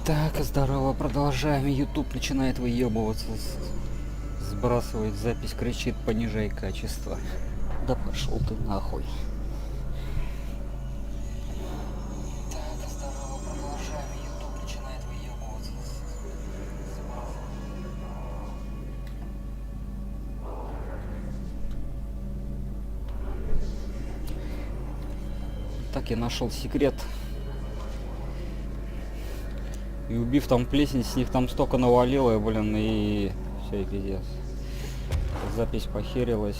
Так, здорово, продолжаем. YouTube начинает выебываться, сбрасывает запись, кричит: понижай качество. Да пошел ты нахуй. Так, здорово, продолжаем. YouTube начинает выебываться. Так, я нашел секрет. И убив там плесень, с них там столько навалило, блин, и все, и пиздец. Запись похерилась.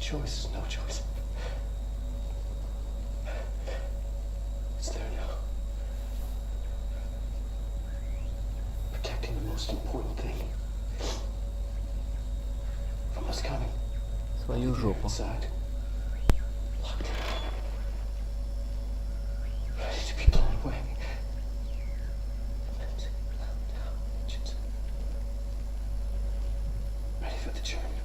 Choice is no choice. It's there now. Protecting the most important thing from us coming. Свою жопу. Inside. Locked in. Ready to be blown away. Ready for the journey.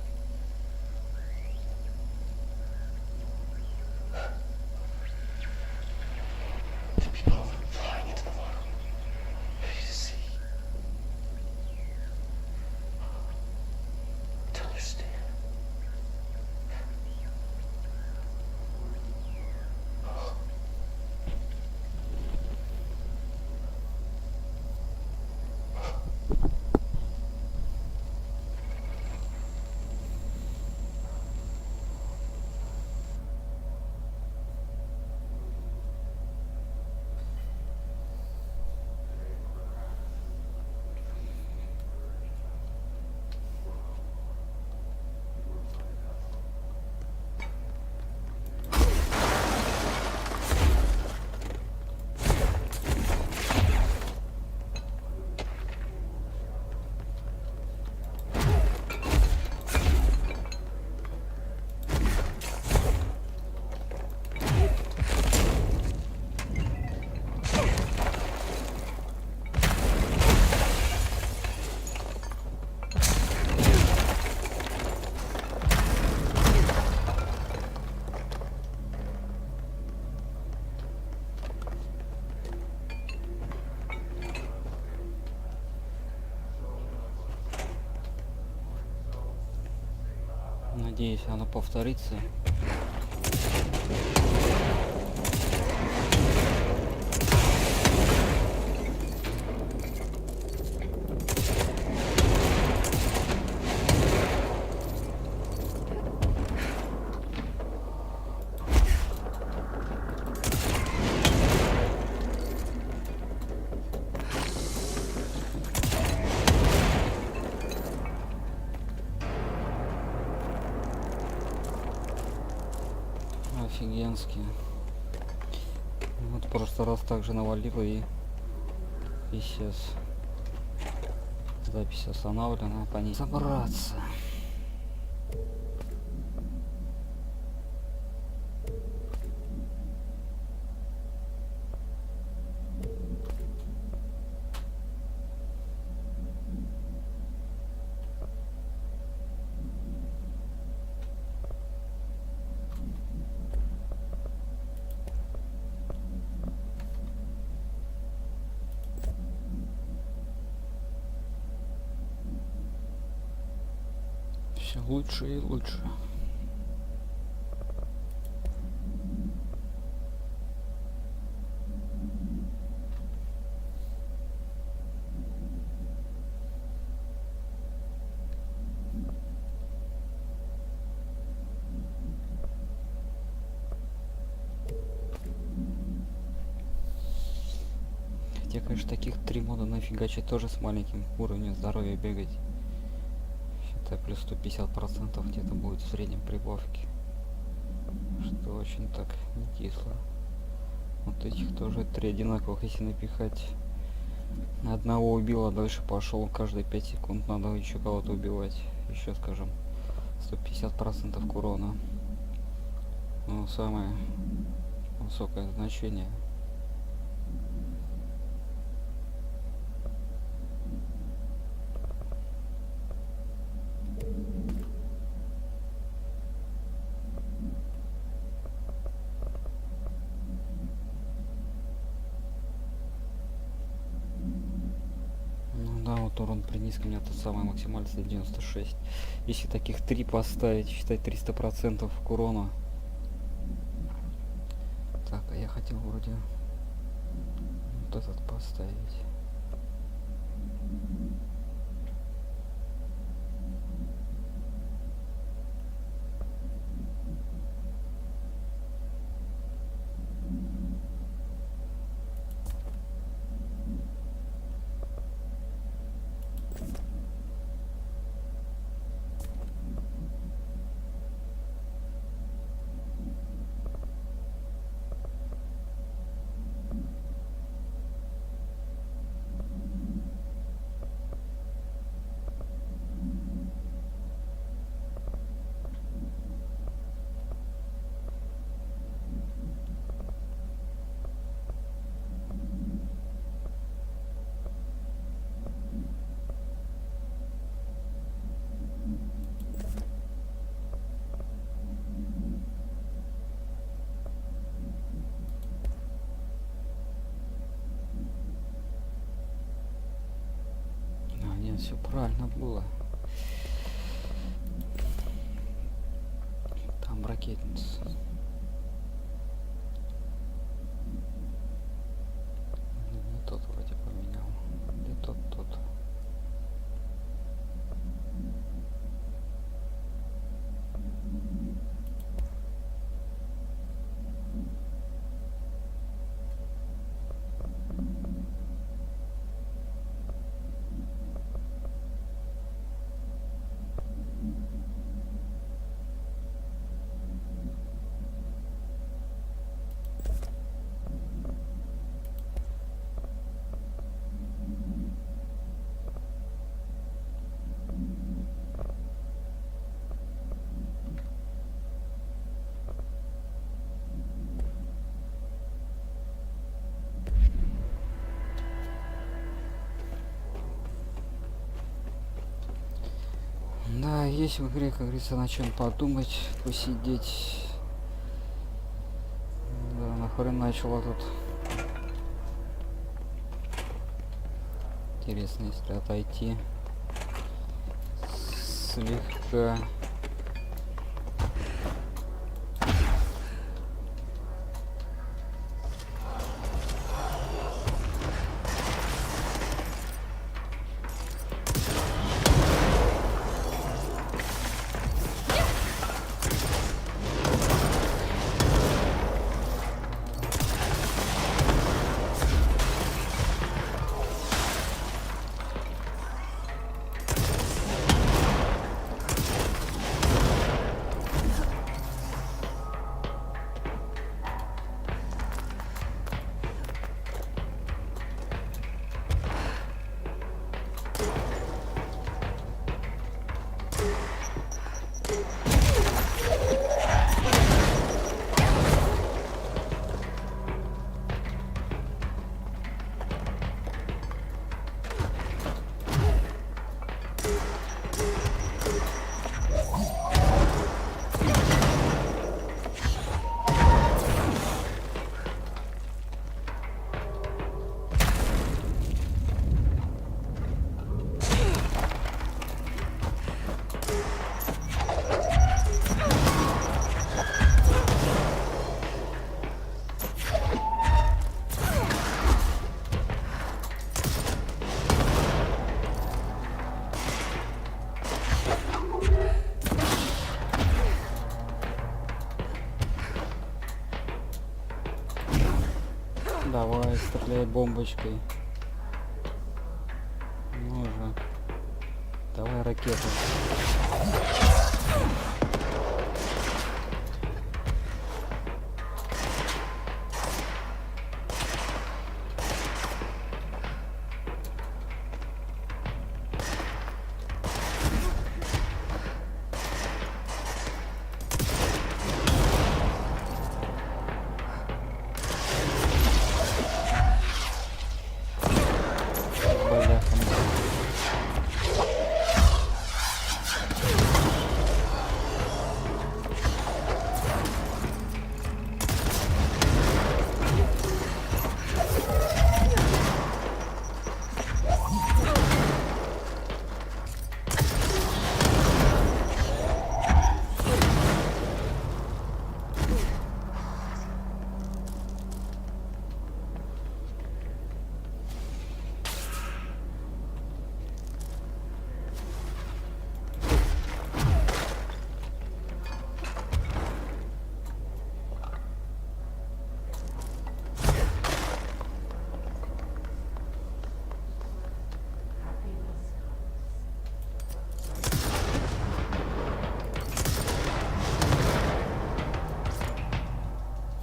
Надеюсь, оно повторится. Офигенски. Вот в прошлый раз также навалило и сейчас запись остановлена, по ней собраться. Все лучше и лучше. Тебе, конечно, таких 3 мода нафигачить тоже с маленьким уровнем здоровья бегать. Считай, плюс 150% где-то будет в среднем прибавки. Что очень так не кисло. Вот этих тоже 3 одинаковых, если напихать. Одного убил, а дальше пошел. Каждые 5 секунд надо еще кого-то убивать. Еще, скажем, 150% к урона. Ну, самое высокое значение. Урон при низком, у меня тут самый максимальный 96. Если таких 3 поставить, считай 300% к урону. Так, а я хотел вроде вот этот поставить. Все правильно было. Там ракетница. Не тот вроде поменял. Или тот. Да, есть в игре, как говорится, на чем подумать, посидеть. Да, нахреначила тут. Интересно, если отойти слегка. Давай, стреляй бомбочкой. Давай ракету.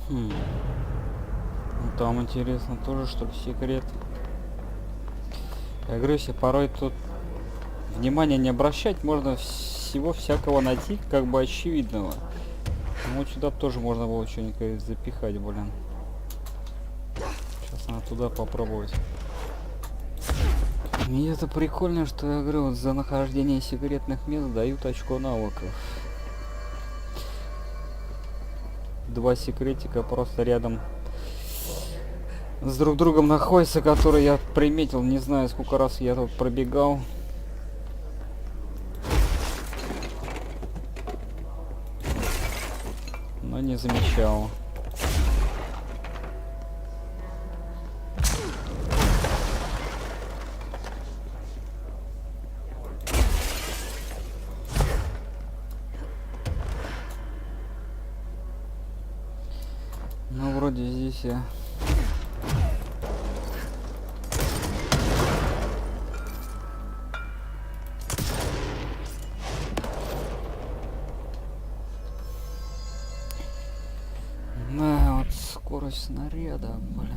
Ну, там интересно тоже, что ли, секрет. Я говорю, если порой тут внимание не обращать, можно всего всякого найти, как бы очевидного. Ну, вот сюда тоже можно было что-нибудь запихать, блин. Сейчас надо туда попробовать. И это прикольно, что я говорю, вот за нахождение секретных мест дают очко навыков. 2 секретика просто рядом с друг другом находятся, которые я приметил, не знаю, сколько раз я тут пробегал. Но не замечал. Ну, вроде здесь я... Да, вот скорость снаряда, блин.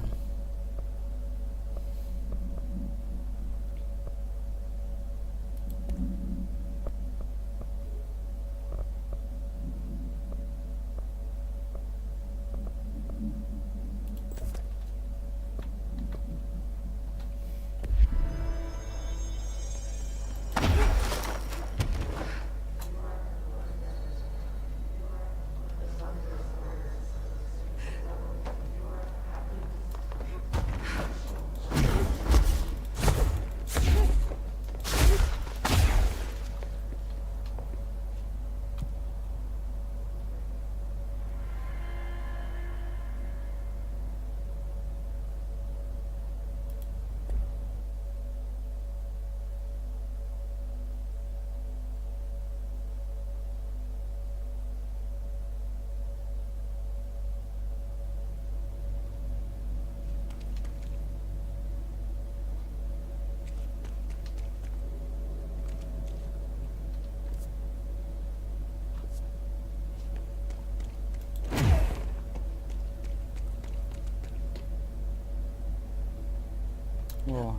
О.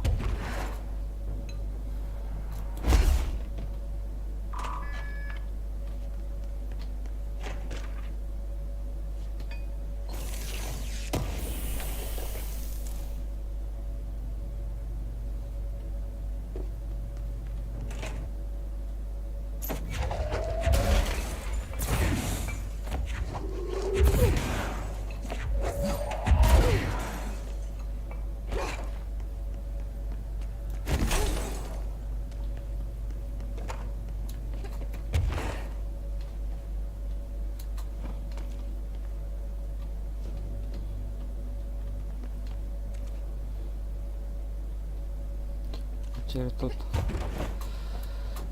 Теперь тут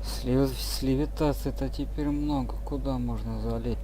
с левитацией-то теперь много. Куда можно залезть?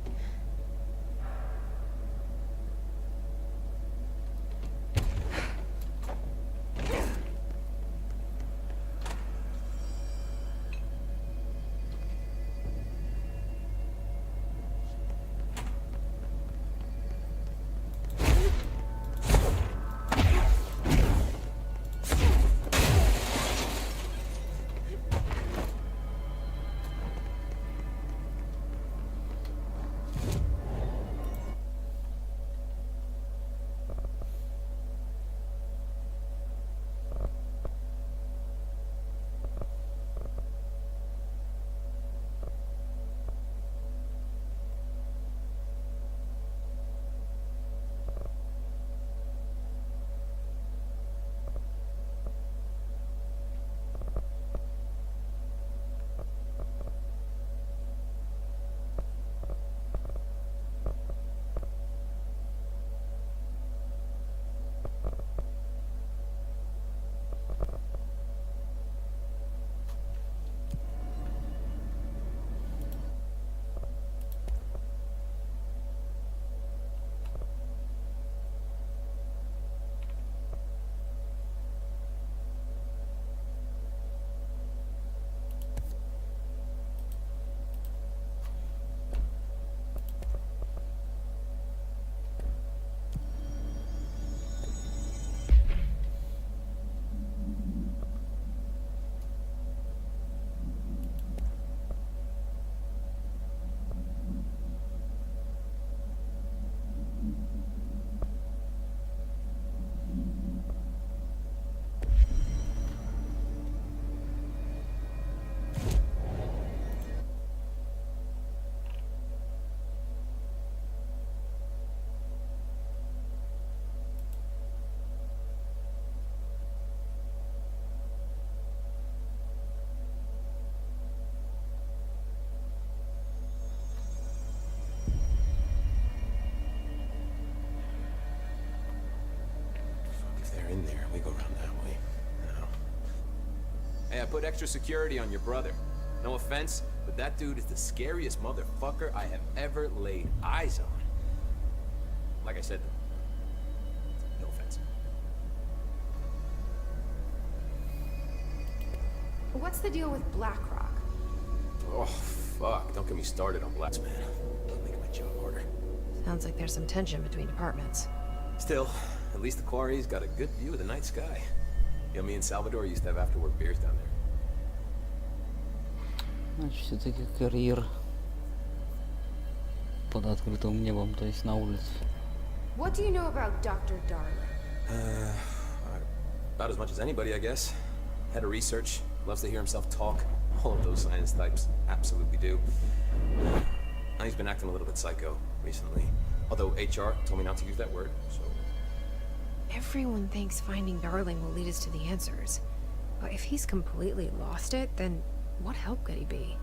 put extra security on your brother. No offense, but that dude is the scariest motherfucker I have ever laid eyes on. Like I said, no offense. What's the deal with BlackRock? Oh, fuck. Don't get me started on Blacks, man. That'll make my job harder. Sounds like there's some tension between departments. Still, at least the quarry's got a good view of the night sky. You know, me and Salvador used to have after-work beers down there. Значит, все-таки карьер под открытым небом, то есть на улице. What do you know about Dr. Darling? About as much as anybody, I guess. Head of research, loves to hear himself talk. All of those science types absolutely do. Now he's been acting a little bit psycho recently. Although HR told me not to use that word, so... Everyone thinks finding Darling will lead us to the answers. But if he's completely lost it, then what help could he be?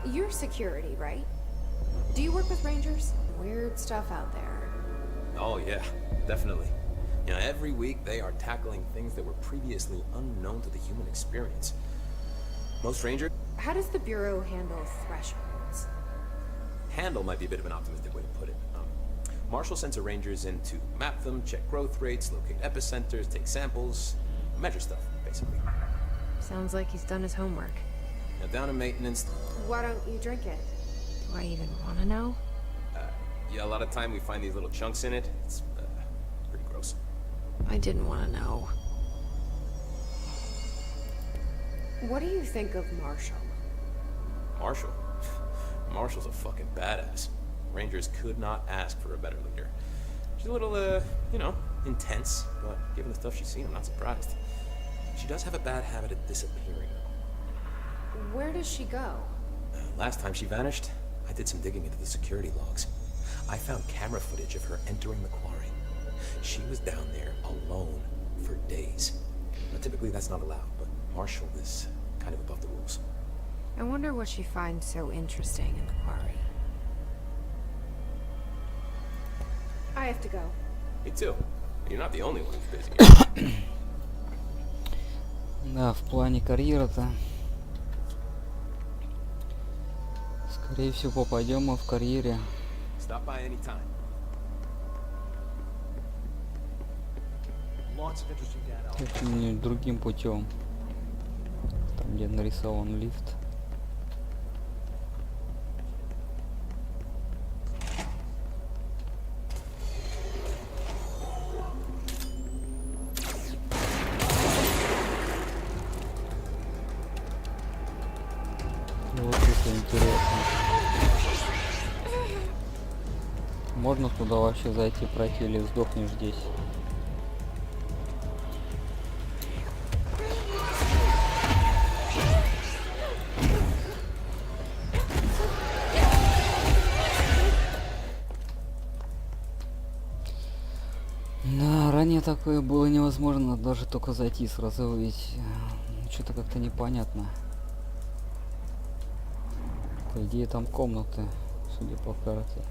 You're security, right? Do you work with Rangers? Weird stuff out there. Oh yeah, definitely. You know, every week they are tackling things that were previously unknown to the human experience. Most Rangers... How does the Bureau handle thresholds? Handle might be a bit of an optimistic way to put it. Marshall sends her Rangers in to map them, check growth rates, locate epicenters, take samples, measure stuff, basically. Sounds like he's done his homework. Now down in maintenance... Why don't you drink it? Do I even want to know? Yeah, a lot of time we find these little chunks in it. It's pretty gross. I didn't want to know. What do you think of Marshall? Marshall? Marshall's a fucking badass. Rangers could not ask for a better leader. She's a little, you know, intense, but given the stuff she's seen, I'm not surprised. She does have a bad habit of disappearing. Where does she go? Last time she vanished, I did some digging into the security logs. I found camera footage of her entering the quarry. She was down there alone for days. Now, typically that's not allowed, but Marshall is kind of above the rules. I wonder what she finds so interesting in the quarry. I have to go. Me too. You're not the only one who's busy. Да, в плане карьера-то, скорее всего, попадем мы в карьере. Stop by anytime. Lots of interesting data. Каким-нибудь другим путем. Там, где нарисован лифт. Вот это интересно. Можно туда вообще зайти, пройти, или сдохнешь здесь? Да, ранее такое было невозможно, даже только зайти сразу увидеть. Что-то как-то непонятно. По идее там комнаты, судя по карте.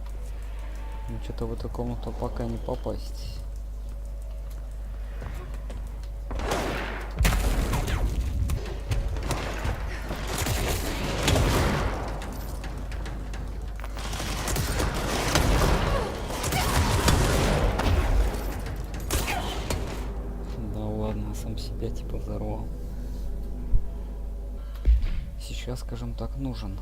Но что-то в эту комнату пока не попасть. Да ладно, сам себя типа взорвал. Сейчас, скажем так, нужен.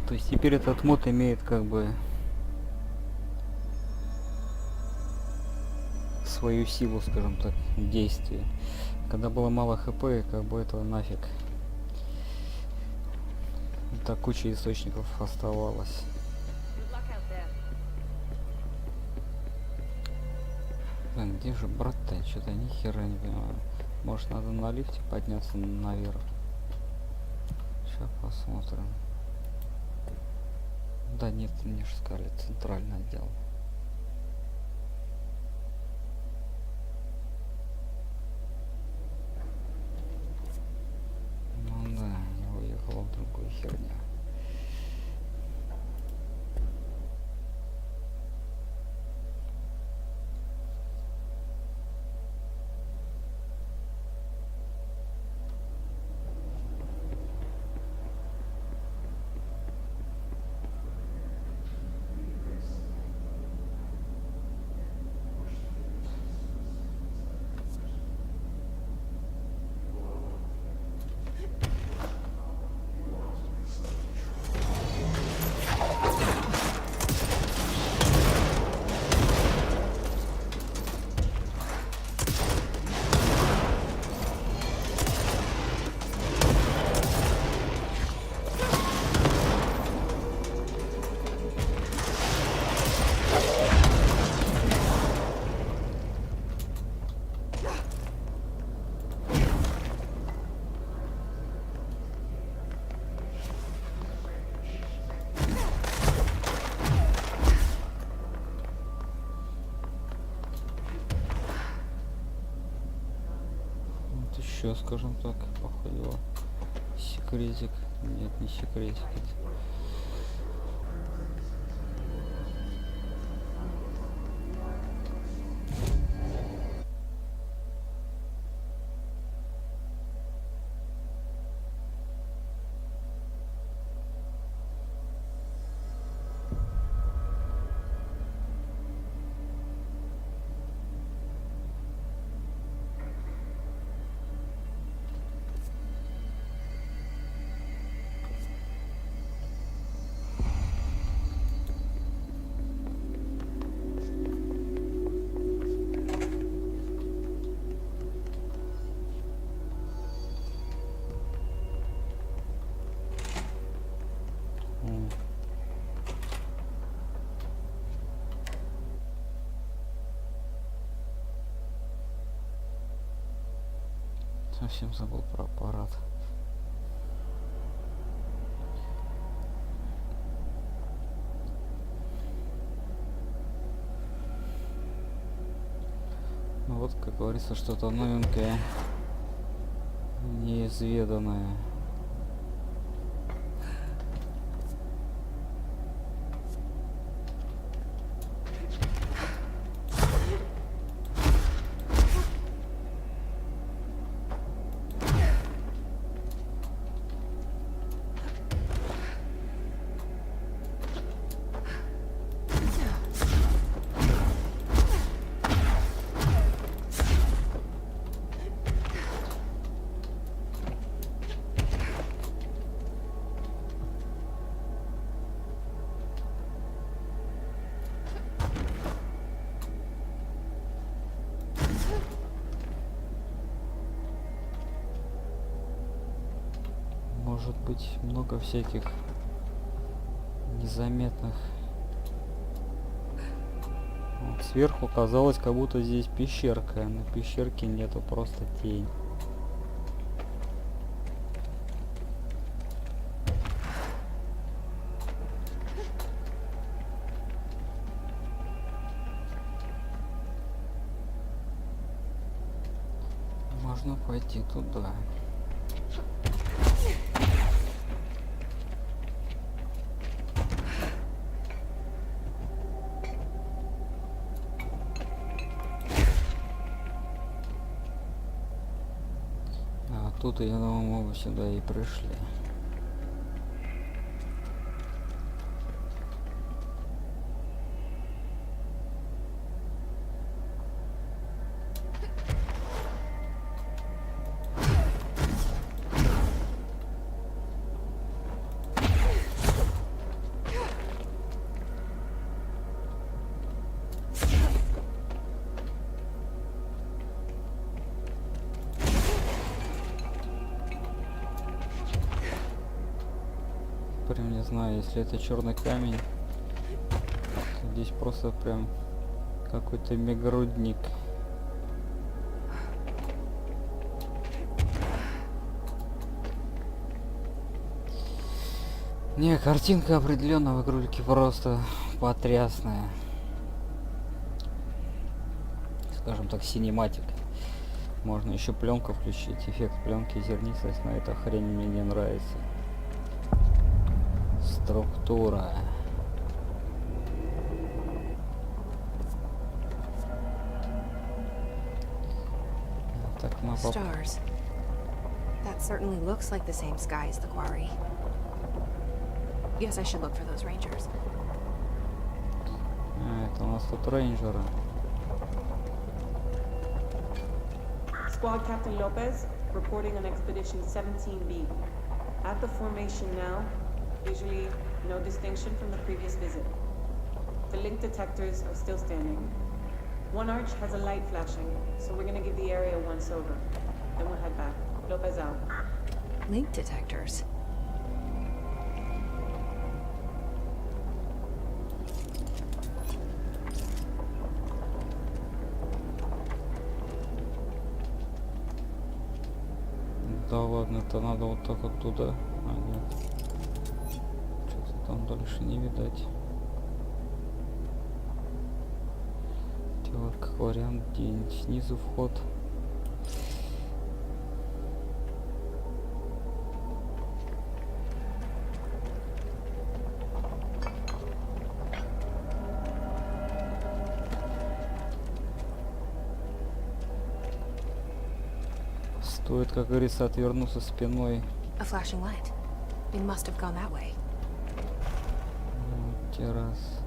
То есть теперь этот мод имеет как бы свою силу, скажем так, действия. Когда было мало хп, как бы этого нафиг. Так куча источников оставалось. Блин, где же брат-то? Что-то ни хера не понимаю. Может, надо на лифте подняться наверх? Сейчас посмотрим. Да нет, мне же сказали центральный отдел. Ну да, я уехал в другую херню. Еще, скажем так, походу секретик. Нет, не секретик. Совсем забыл про аппарат. Ну вот, как говорится, что-то новенькое, неизведанное. Может быть, много всяких незаметных. Вот сверху казалось, как будто здесь пещерка, а на пещерке нету, просто тень. Можно пойти туда. Тут, я думаю, мы сюда и пришли. Прям не знаю, если это черный камень, то здесь просто прям какой-то мегарудник. Не, картинка определенно в игрульке просто потрясная. Скажем так, синематик. Можно еще пленку включить, эффект пленки зернистость, но эта хрень мне не нравится. Структура. Так, мапа. Stars. That certainly looks like the same sky as the quarry. Guess I should look for those rangers. Это у нас тут рейнджеры. Squad Captain Lopez, reporting on Expedition 17B. At the formation now, visually no distinction from the previous visit. The link detectors are still standing. One arch has a light flashing, so we're gonna give the area a once over. Then we'll head back. Lopez out. Link detectors. Да ладно, это надо вот так вот туда. А, нет. Что-то там дальше не видать. Хотя как вариант где-нибудь снизу вход. Стоит, как говорится, отвернуться спиной. A flashing light. They must have gone that way. Террас.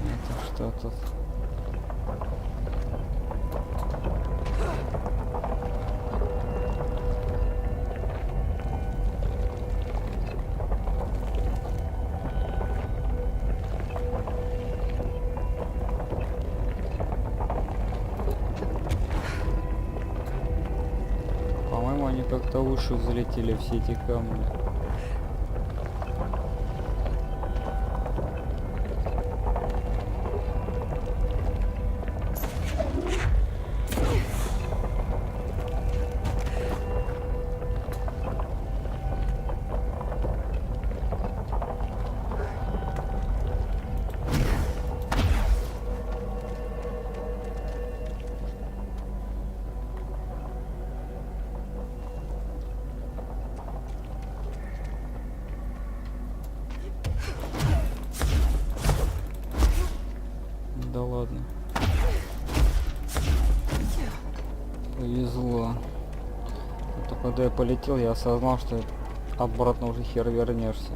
Это что тут? По-моему, они как-то выше залетели, все эти камни. Да ладно. Повезло. А то когда я полетел, я осознал, что обратно уже хер вернешься.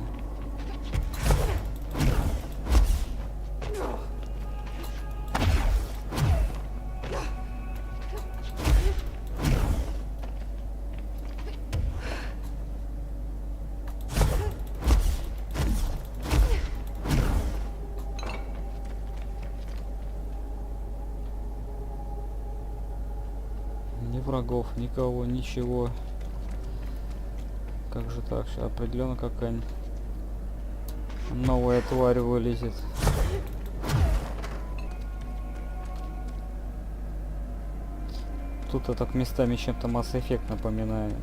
Ни врагов, никого, ничего. Как же так? Сейчас определенно какая-нибудь новая тварь вылезет. Тут это так местами чем-то Mass Effect напоминает.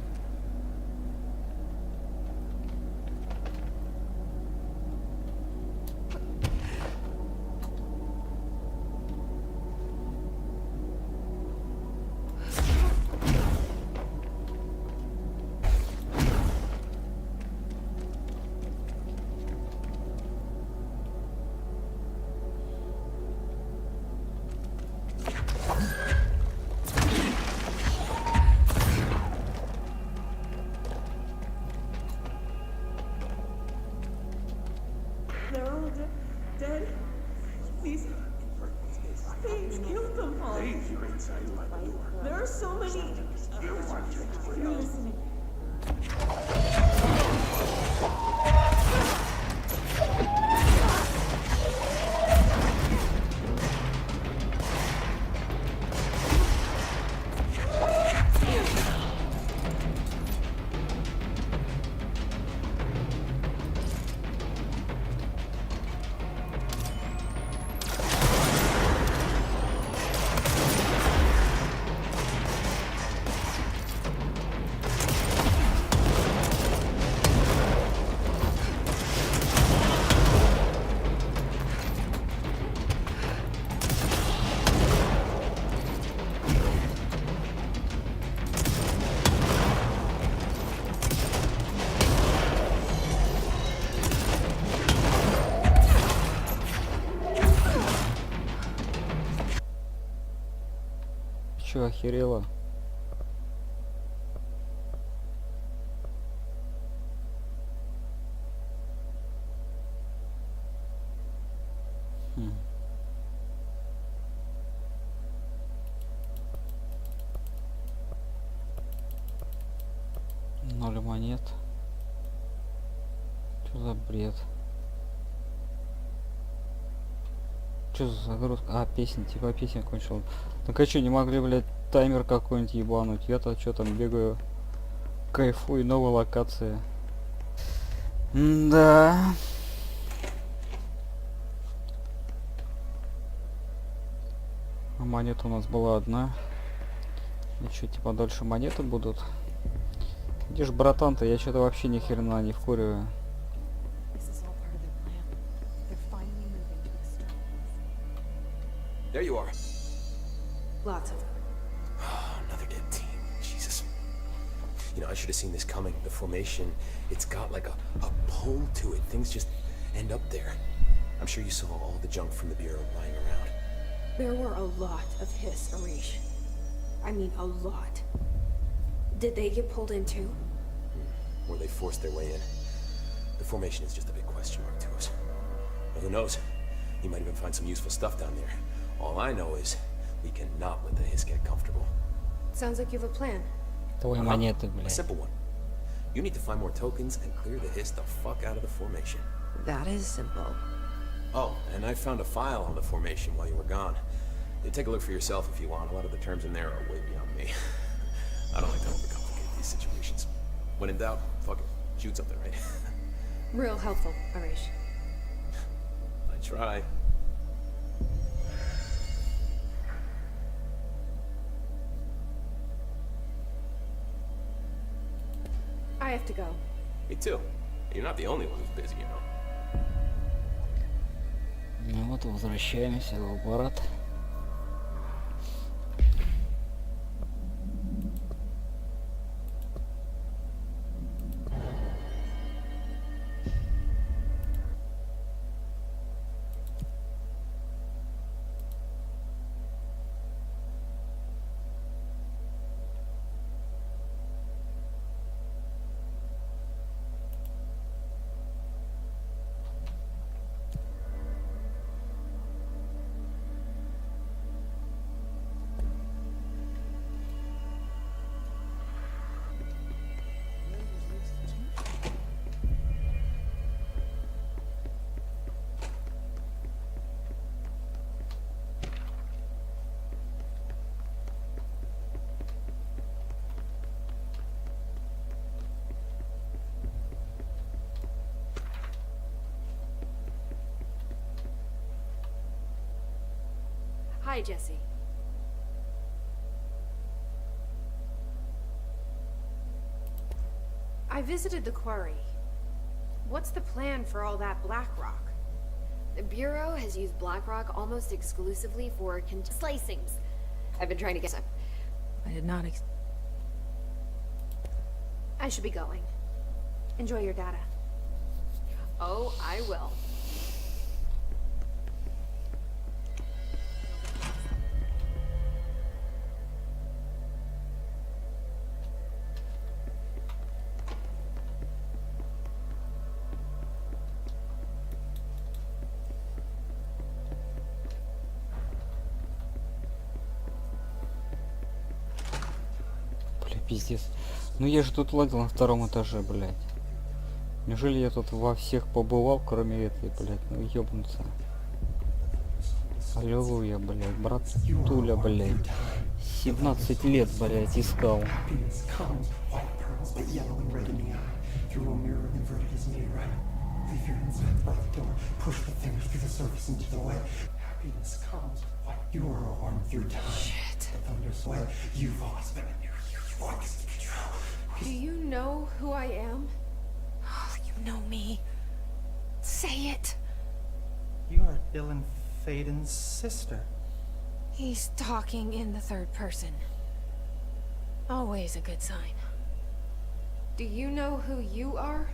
They're all dead. Please kill them all. There are so many. You're listening. чё, охерела? Хм. 0 монет. Что за бред? Что за загрузка? А, песня, типа песня кончил. Так а что, не могли, блядь, таймер какой-нибудь ебануть? Я-то что там бегаю, кайфую, новая локация. Да. А монета у нас была одна. И что, типа дальше монеты будут? Где ж братан-то? Я что-то вообще ни хрена не вкуриваю. This is all part of their plan. They're finally moving to external. There you are. Lots of them. Another dead team. Jesus. You know, I should have seen this coming. The formation, it's got like a pull to it. Things just end up there. I'm sure you saw all the junk from the Bureau lying around. There were a lot of hiss, Arish. I mean, a lot. Did they get pulled in too? Or they forced their way in. The formation is just a big question mark to us. But who knows? You might even find some useful stuff down there. All I know is we cannot let the hiss get comfortable. Sounds like you have a plan. Твои монеты, A блядь. simple one. You need to find more tokens and clear the hiss the fuck out of the formation. That is simple. Oh, and I found a file on the formation while you were gone. You take a look for yourself if you want. A lot of the terms in there are way beyond me. I don't like to overcomplicate these situations. When in doubt, fuck it. Shoot something, right? Real helpful, Arish. I try. I have to go. Me too. You're not the only one who's busy, you know. Ну вот, возвращаемся в аппарат. Hi, Jesse. I visited the quarry. What's the plan for all that black rock? The Bureau has used BlackRock almost exclusively for slicings. I've been trying to get some. I did not I should be going. Enjoy your data. Oh, I will. Бля, пиздец. Ну я же тут лазил на втором этаже, блядь. Неужели я тут во всех побывал, кроме этой, блядь, ну ёбнуться. Аллилуйя, блядь, брат Туля, блядь. 17 лет, блядь, искал. Happiness comes, white pearls, but yellow and red in the eye. Through a mirror inverted as me, right? Leave your hands by the door. Push the fingers through the surface into the light. Happiness comes, white. You are a worm through time. Shit. The thunder's way. You've always been a mirror. You've always been control. Do you know who I am? Oh, you know me. Say it. You are Dylan Faden's sister. He's talking in the third person. Always a good sign. Do you know who you are?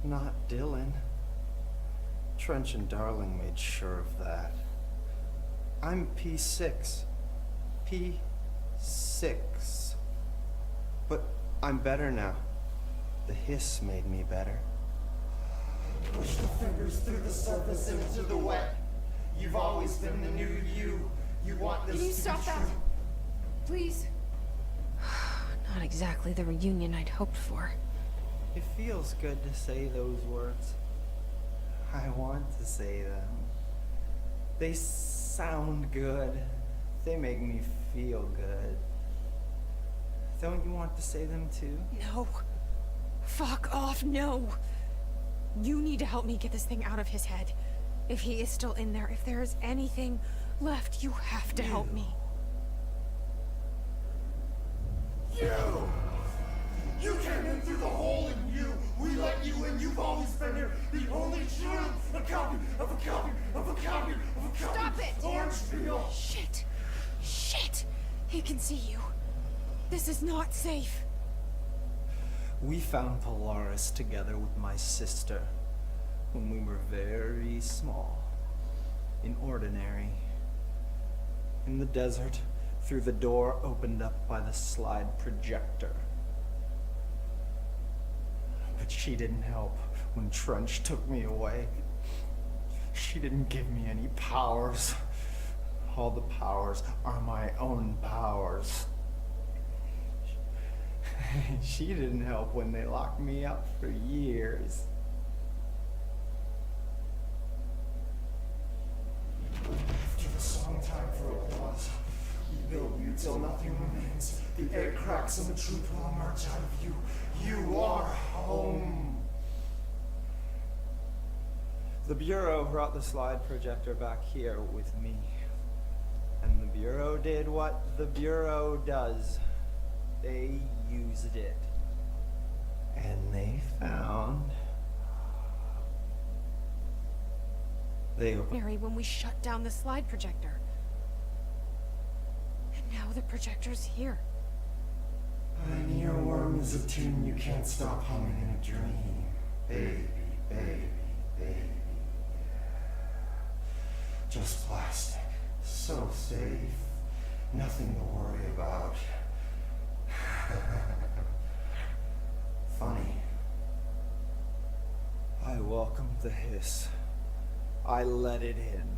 Not Dylan. Trench and Darling made sure of that. I'm P6. P6. 6. But I'm better now. The hiss made me better. Push the fingers through the surface into the wet. You've always been the new you. You want this Can you to stop be that? true. Please? Not exactly the reunion I'd hoped for. It feels good to say those words. I want to say them. They sound good. They make me feel good. Don't you want to say them too? No. Fuck off, no. You need to help me get this thing out of his head. If he is still in there, if there is anything left, you have to help me. You came in through the hole in you. We let you in. You've always been here. The only truth. A copy of a copy of a copy of a copy. Stop it! Orange peel. Shit. Shit. He can see you. This is not safe. We found Polaris together with my sister when we were very small, in Ordinary, in the desert, through the door opened up by the slide projector. But she didn't help when Trench took me away. She didn't give me any powers. All the powers are my own powers. She didn't help when they locked me up for years. After the song time for applause, we build you till nothing remains. The egg cracks and the truth will emerge out of you. You are home. The Bureau brought the slide projector back here with me. And the Bureau did what the Bureau does. They used it. And they found... They opened... Mary, when we shut down the slide projector. And now the projector's here. An earworm is a tune you can't stop humming in a dream. Baby, baby, baby. Just plastic. So safe. Nothing to worry about. Funny. I welcomed the hiss. I let it in.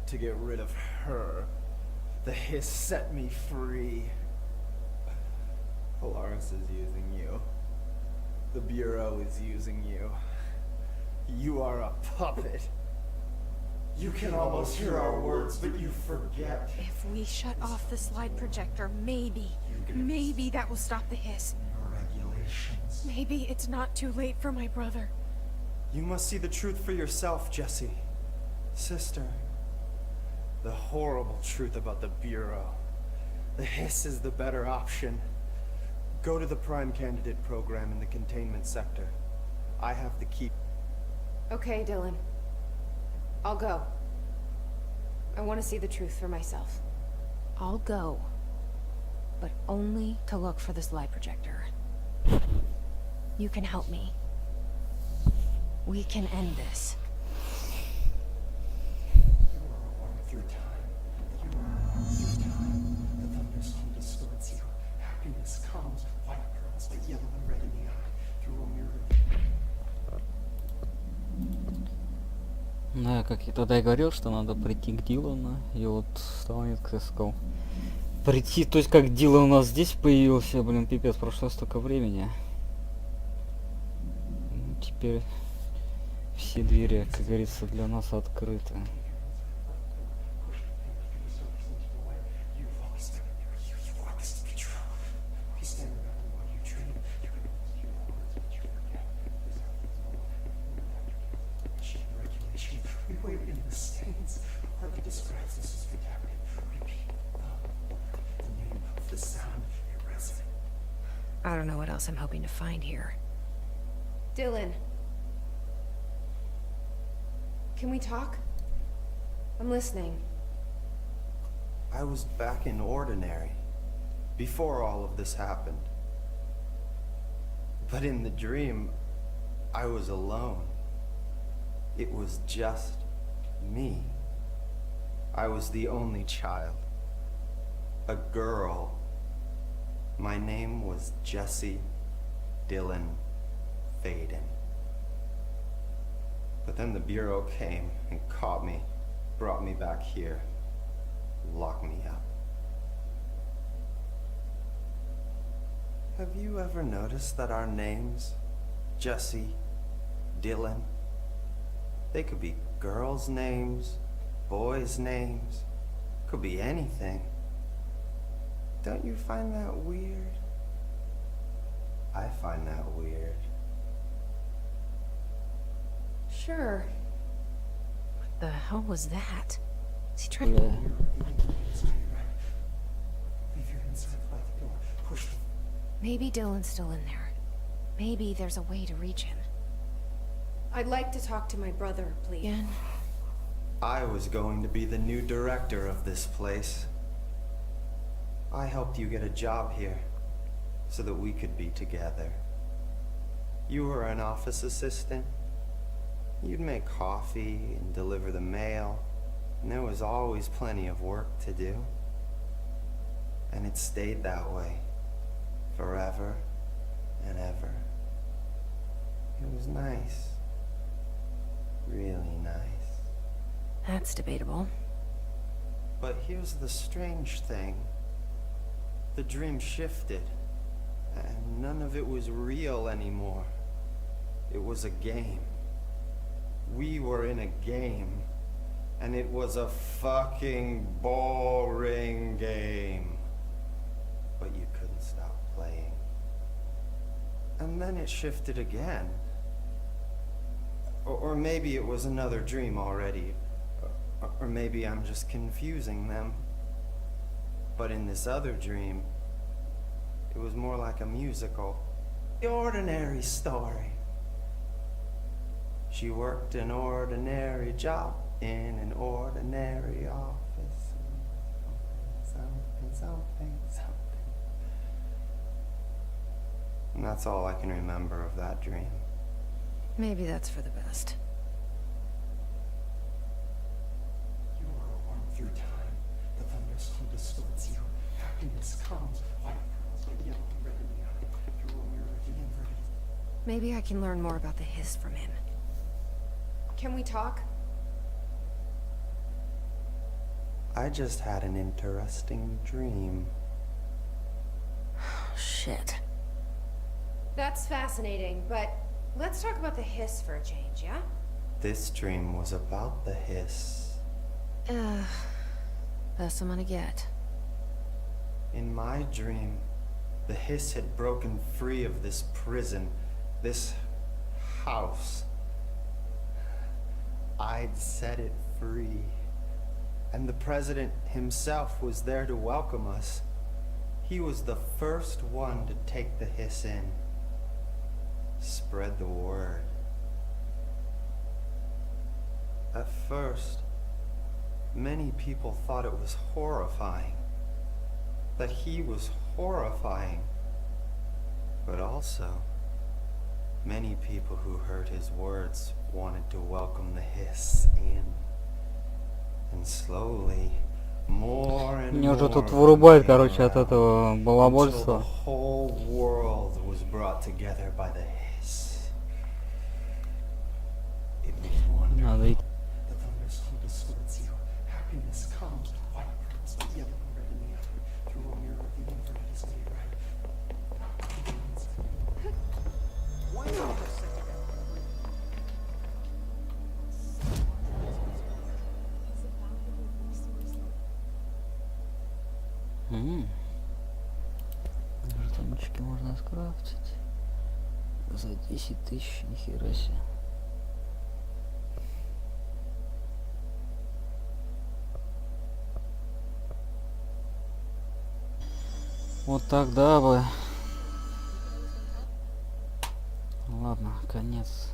To get rid of her. The hiss set me free. Polaris is using you. The Bureau is using you. You are a puppet. You can almost hear our words, but you forget. If we shut off the slide projector, maybe that will stop the hiss. Your regulations. Maybe it's not too late for my brother. You must see the truth for yourself, Jesse. Sister. The horrible truth about the Bureau. The hiss is the better option. Go to the Prime Candidate program in the containment sector. I have the key. Okay, Dylan. I'll go. I want to see the truth for myself. I'll go. But only to look for the slide projector. You can help me. We can end this. You are one through time. You are one through time. The thunderstorm distorts you. Happiness comes with white pearls, but yellow and red in the eye. Through a mirror. Да, как я тогда и говорил, что надо прийти к Дилану, и вот Сталнитка сказал прийти, то есть как Дилан у нас здесь появился, блин, пипец, прошло столько времени. Теперь все двери, как говорится, для нас открыты. I don't know what else I'm hoping to find here. Dylan. Can we talk? I'm listening. I was back in Ordinary. Before all of this happened. But in the dream, I was alone. It was just me. I was the only child. a girl. My name was Jesse Dylan Faden. But then the Bureau came and caught me, brought me back here, locked me up. Have you ever noticed that our names, Jesse, Dylan, they could be girls' names, boys' names, could be anything. Don't you find that weird? I find that weird. Sure. What the hell was that? Is he trying Бля. Leave your inside by the door. Push the Maybe Dylan's still in there. Maybe there's a way to reach him. I'd like to talk to my brother, please. Again? I was going to be the new director of this place. I helped you get a job here so that we could be together. You were an office assistant. You'd make coffee and deliver the mail, and there was always plenty of work to do. And it stayed that way forever and ever. It was nice. Really nice. That's debatable. But here's the strange thing. The dream shifted, and none of it was real anymore. It was a game. We were in a game, and it was a fucking boring game. But you couldn't stop playing. And then it shifted again. Or maybe it was another dream already. Or maybe I'm just confusing them. But in this other dream, it was more like a musical. The ordinary story. She worked an ordinary job in an ordinary office. Something. And that's all I can remember of that dream. Maybe that's for the best. You are a worm through time. The thunderstorm distorts you. Happiness comes with white pearls, but yellow and red in the eye. Through a mirror of the inverted. Maybe I can learn more about the hiss from him. Can we talk? I just had an interesting dream. Shit. That's fascinating, but let's talk about the hiss for a change, yeah? This dream was about the hiss. Best I'm gonna get. In my dream, the hiss had broken free of this prison, this house. I'd set it free. And the president himself was there to welcome us. He was the first one to take the hiss in. Spread the word. At first, many people thought it was horrifying. That he was horrifying. But also, many people who heard his words wanted to welcome the hiss in. And slowly, more and Мне уже more тут вырубает, came короче, от around, этого until the балабольства. whole world was brought together by the hiss. It was wonderful. Надо идти. The thunderstorm distorts you. Happiness comes with white pearls, but yellow and red in the eye. Through a mirror of the inverted is made right. Жетончики можно скрафтить. За 10 тысяч, нихера себе. Вот тогда бы. Ладно, конец.